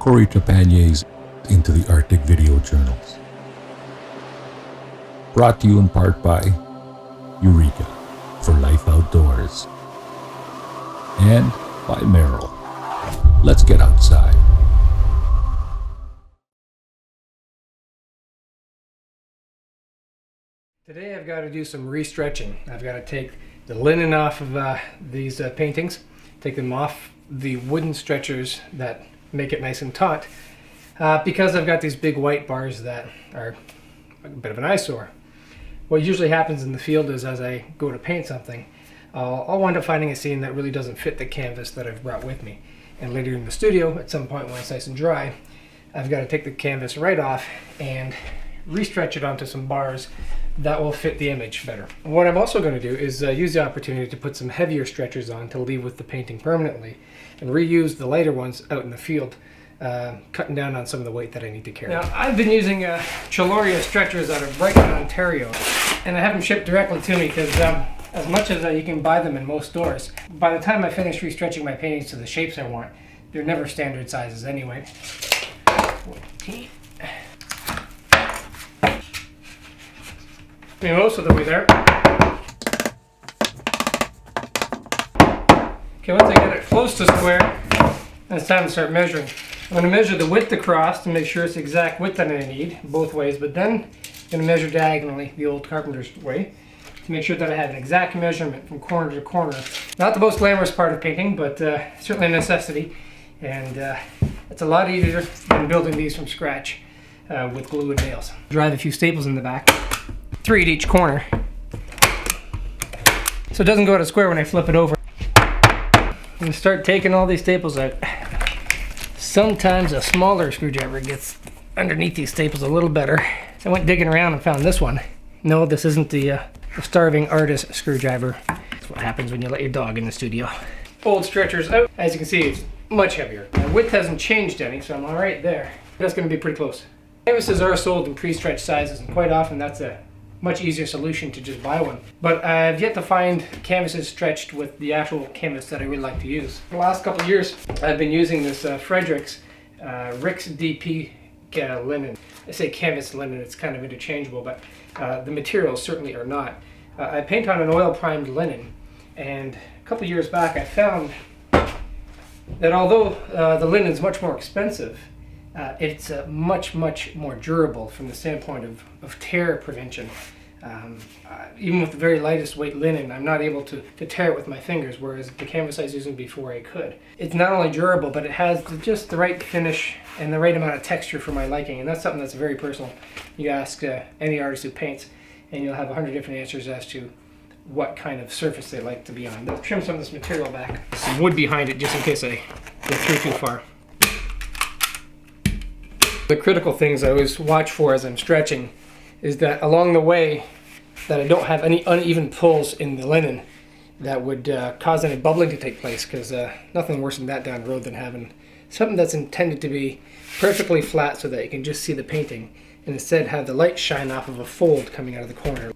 Cory Trepanier's Into the Arctic Video Journals. Brought to you in part by Eureka for Life Outdoors and by Merrill. Let's get outside. Today I've got to do some re-stretching. I've got to take the linen off of these paintings, take them off the wooden stretchers that make it nice and taut, because I've got these big white bars that are a bit of an eyesore. What usually happens in the field is as I go to paint something, I'll wind up finding a scene that really doesn't fit the canvas that I've brought with me. And later in the studio, at some point when it's nice and dry, I've got to take the canvas right off and re-stretch it onto some bars that will fit the image better. What I'm also going to do is use the opportunity to put some heavier stretchers on to leave with the painting permanently and reuse the lighter ones out in the field, cutting down on some of the weight that I need to carry. Now, I've been using Chaloria stretchers out of Brighton, Ontario, and I have them shipped directly to me because as much as you can buy them in most stores, by the time I finish re-stretching my paintings to the shapes I want, they're never standard sizes anyway. 14. Most of the way there. Okay, once I get it close to square, then it's time to start measuring. I'm going to measure the width across to make sure it's the exact width that I need, both ways, but then I'm going to measure diagonally, the old carpenter's way, to make sure that I have an exact measurement from corner to corner. Not the most glamorous part of painting, but certainly a necessity, and it's a lot easier than building these from scratch with glue and nails. Drive a few staples in the back. 3 at each corner, so it doesn't go to square when I flip it over. I'm going to start taking all these staples out. Sometimes a smaller screwdriver gets underneath these staples a little better. So I went digging around and found this one. No, this isn't the starving artist screwdriver. That's what happens when you let your dog in the studio. Old stretchers out. As you can see, it's much heavier. My width hasn't changed any, so I'm all right there. That's going to be pretty close. Canvases are sold in pre-stretched sizes, and quite often that's a much easier solution to just buy one. But I've yet to find canvases stretched with the actual canvas that I really like to use. For the last couple of years, I've been using this Frederick's Rix DP linen. I say canvas linen, it's kind of interchangeable, but the materials certainly are not. I paint on an oil-primed linen, and a couple of years back I found that although the linen is much more expensive, it's much more durable from the standpoint of tear prevention. Even with the very lightest weight linen, I'm not able to tear it with my fingers, whereas the canvas I was using before I could. It's not only durable, but it has just the right finish and the right amount of texture for my liking, and that's something that's very personal. You ask any artist who paints, and you'll have 100 different answers as to what kind of surface they like to be on. Let's trim some of this material back. Some wood behind it just in case I go through too far. The critical things I always watch for as I'm stretching is that along the way that I don't have any uneven pulls in the linen that would cause any bubbling to take place, because nothing worse than that down the road than having something that's intended to be perfectly flat so that you can just see the painting and instead have the light shine off of a fold coming out of the corner.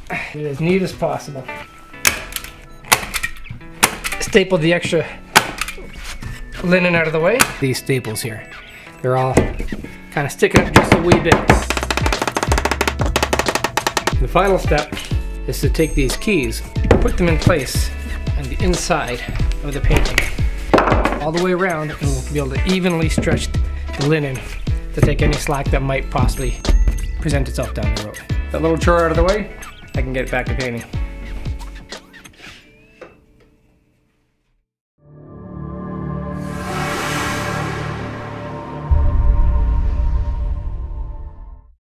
Get it as neat as possible. Staple the extra linen out of the way. These staples here, they're all kind of sticking up just a wee bit. The final step is to take these keys, put them in place on the inside of the painting, all the way around, and we'll be able to evenly stretch the linen to take any slack that might possibly present itself down the road. That little chore out of the way, I can get it back to painting.